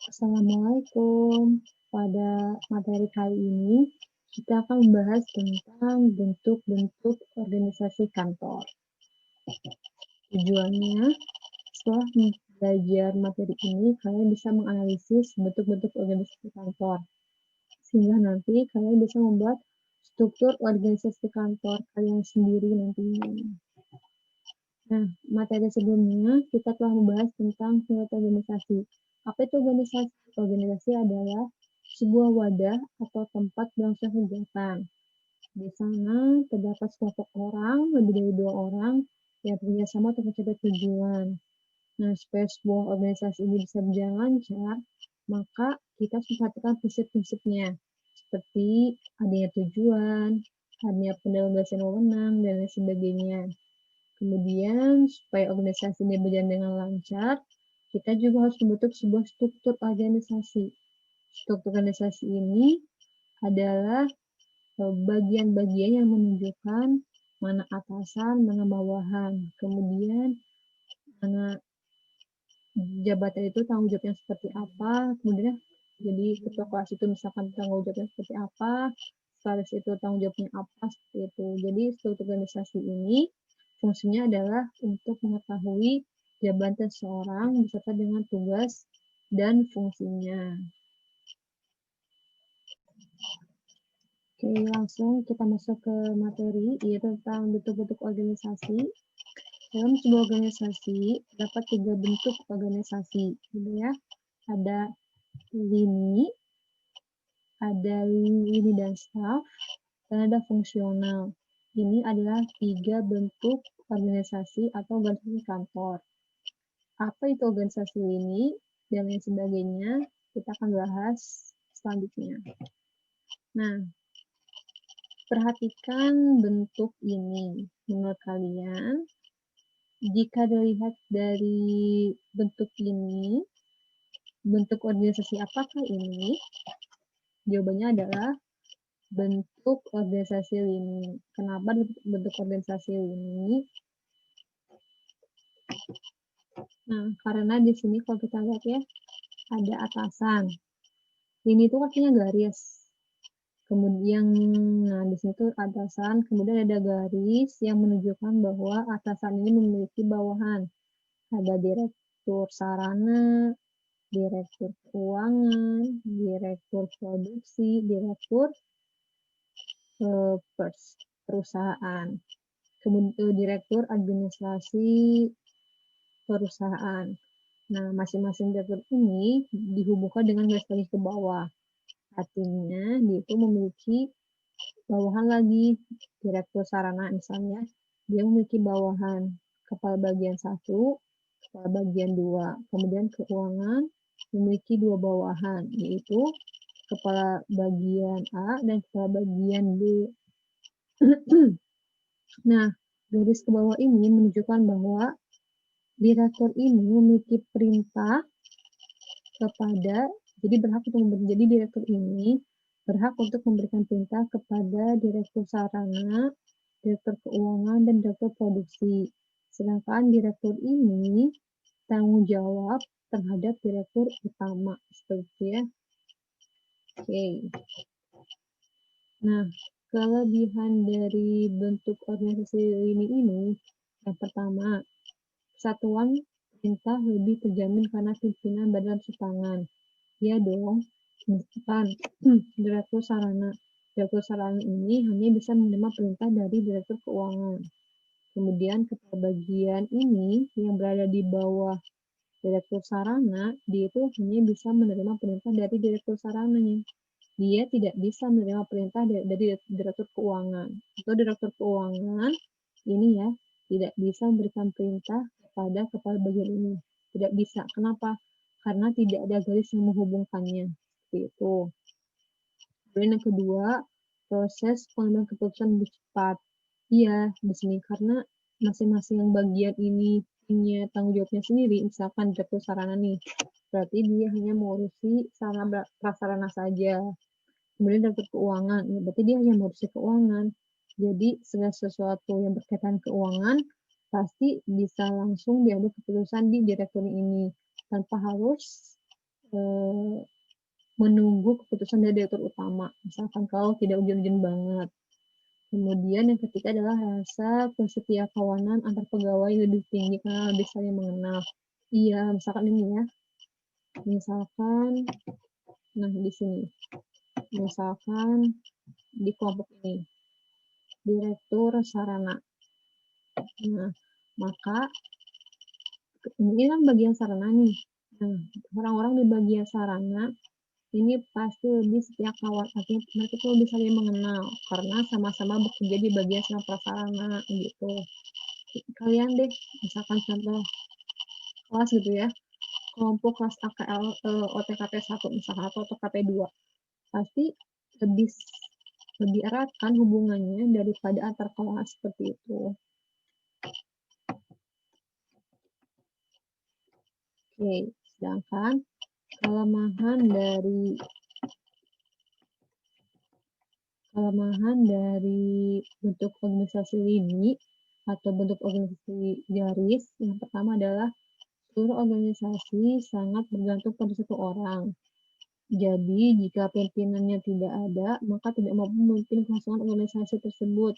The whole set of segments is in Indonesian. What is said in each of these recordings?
Assalamualaikum. Pada materi kali ini, kita akan membahas tentang bentuk-bentuk organisasi kantor. Tujuannya, setelah belajar materi ini, kalian bisa menganalisis bentuk-bentuk organisasi kantor, sehingga nanti kalian bisa membuat struktur organisasi kantor kalian sendiri nantinya. Nah, materi sebelumnya kita telah membahas tentang suatu organisasi. Apa itu organisasi? Organisasi adalah sebuah wadah atau tempat berlangsung kegiatan. Di sana terdapat sekelompok orang, lebih dari 2 orang, yang bekerjasama untuk mencapai tujuan. Nah, supaya sebuah organisasi ini bisa berjalan lancar, maka kita harus memperhatikan prinsip-prinsipnya, seperti adanya tujuan, adanya pendelegasian wewenang, dan lain sebagainya. Kemudian, supaya organisasi ini berjalan dengan lancar, kita juga harus membentuk sebuah struktur organisasi. Struktur organisasi ini adalah bagian-bagian yang menunjukkan mana atasan, mana bawahan. Kemudian, mana jabatan itu tanggung jawabnya seperti apa. Kemudian, jadi ketua kelas itu misalkan tanggung jawabnya seperti apa, sekretaris itu tanggung jawabnya apa, seperti itu. Jadi, struktur organisasi ini fungsinya adalah untuk mengetahui jabatan seseorang beserta dengan tugas dan fungsinya. Oke, langsung kita masuk ke materi, yaitu tentang bentuk-bentuk organisasi. Dalam sebuah organisasi, dapat 3 bentuk organisasi, gitu ya. Ada lini, ada lini dan staf, dan ada fungsional. Ini adalah 3 bentuk organisasi atau organisasi kantor. Apa itu organisasi lini dan lain sebagainya, kita akan bahas selanjutnya. Nah, perhatikan bentuk ini. Menurut kalian, jika dilihat dari bentuk ini, bentuk organisasi apakah ini? Jawabannya adalah bentuk organisasi lini. Kenapa bentuk organisasi lini? Nah, karena di sini kalau kita lihat ya, ada atasan. Lini itu artinya garis. Kemudian, nah di sini tuh atasan, kemudian ada garis yang menunjukkan bahwa atasan ini memiliki bawahan. Ada direktur sarana, direktur keuangan, direktur produksi, direktur perusahaan, kemudian direktur administrasi perusahaan. Nah, masing-masing direktur ini dihubungkan dengan garis lagi ke bawah. Artinya, dia itu memiliki bawahan lagi. Direktur sarana misalnya, dia memiliki bawahan kepala bagian 1, kepala bagian 2. Kemudian keuangan memiliki 2 bawahan, yaitu kepala bagian A dan kepala bagian B. Nah, garis ke bawah ini menunjukkan bahwa direktur ini memiliki perintah kepada, jadi direktur ini berhak untuk memberikan perintah kepada direktur sarana, direktur keuangan, dan direktur produksi. Sedangkan direktur ini tanggung jawab terhadap direktur utama, seperti itu ya. Oke. Nah, kelebihan dari bentuk organisasi ini, yang pertama, kesatuan perintah lebih terjamin karena pimpinan badan setangan. Ya dong, misalkan direktur sarana. Direktur sarana ini hanya bisa menerima perintah dari direktur keuangan. Kemudian kepala bagian ini yang berada di bawah direktur sarana, dia itu hanya bisa menerima perintah dari direktur sarananya. Dia tidak bisa menerima perintah dari direktur keuangan. Atau direktur keuangan ini ya, tidak bisa memberikan perintah kepada kepala bagian ini. Tidak bisa. Kenapa? Karena tidak ada garis yang menghubungkannya. Seperti itu. Kemudian yang kedua, proses pengambilan keputusan lebih cepat. Iya, di sini karena masing-masing bagian ini punya tanggung jawabnya sendiri. Misalkan direktur sarana nih, berarti dia hanya mengurusi sarana prasarana saja. Kemudian direktur keuangan, ya berarti dia hanya mengurusi keuangan. Jadi segala sesuatu yang berkaitan keuangan pasti bisa langsung diambil keputusan di direktur ini tanpa harus menunggu keputusan dari direktur utama, misalkan kalau tidak urgent-urgent banget. Kemudian yang ketiga adalah rasa kesetiakawanan antar pegawai lebih tinggi karena lebih saling mengenal. Iya, misalkan ini ya, misalkan, nah di sini, misalkan di kelompok ini, direktur sarana. Nah, maka ini kan bagian sarana nih. Nah, orang-orang di bagian sarana ini pasti lebih setia kawan, artinya mereka tuh lebih saling mengenal karena sama-sama bekerja di bagian sarana prasarana gitu. Kalian deh, misalkan contoh kelas gitu ya, kelompok kelas AKL OTKP 1 misalkan atau OTKP 2 pasti lebih lebih erat kan hubungannya daripada antar kelas seperti itu. Oke, sedangkan kelemahan dari bentuk organisasi lini atau bentuk organisasi garis, yang pertama adalah seluruh organisasi sangat bergantung pada satu orang. Jadi, jika pimpinannya tidak ada, maka tidak mampu memimpin kelangsungan organisasi tersebut,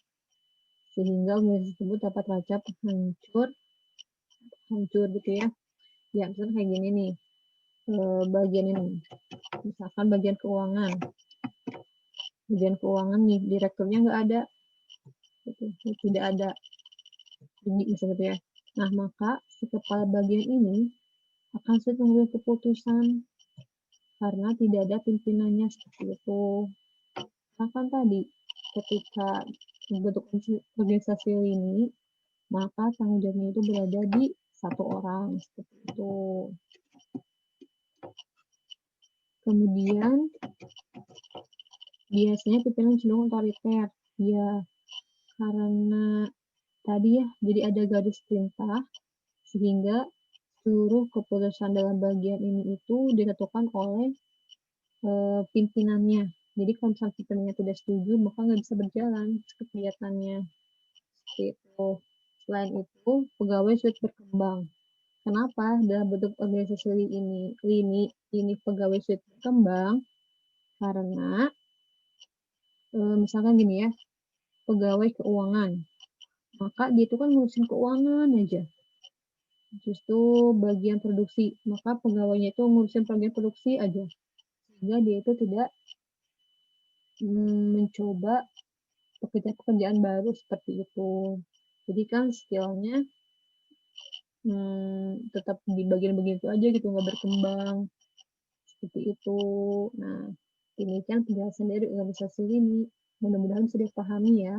sehingga organisasi tersebut dapat terancam hancur gitu ya. Ya, misalnya kayak gini nih, bagian ini, misalkan bagian keuangan nih, direkturnya nggak ada, gitu, tidak ada, misalnya gitu ya. Nah, maka si kepala bagian ini akan sulit mengambil keputusan karena tidak ada pimpinannya seperti itu. Nah, kan tadi ketika membentuk organisasi ini, maka tanggung jawabnya itu berada di satu orang seperti itu. Kemudian biasanya pimpinan cenderung otoriter, ya karena tadi ya, jadi ada garis perintah sehingga seluruh keputusan dalam bagian ini itu ditentukan oleh pimpinannya. Jadi kalau misalnya pimpinannya tidak setuju, maka nggak bisa berjalan kegiatannya. Seperti itu. Selain itu, pegawai sulit berkembang. Kenapa? Dalam bentuk organisasi ini pegawai sulit berkembang karena misalkan gini ya, pegawai keuangan. Maka dia itu kan ngurusin keuangan aja. Justru bagian produksi, maka pegawainya itu ngurusin bagian produksi aja. Sehingga dia itu tidak mencoba pekerjaan baru seperti itu. Jadi kan skillnya tetap di bagian-bagian itu aja gitu, nggak berkembang seperti itu. Nah, demikian penjelasan dari organisasi ini. Mudah-mudahan bisa dipahami ya.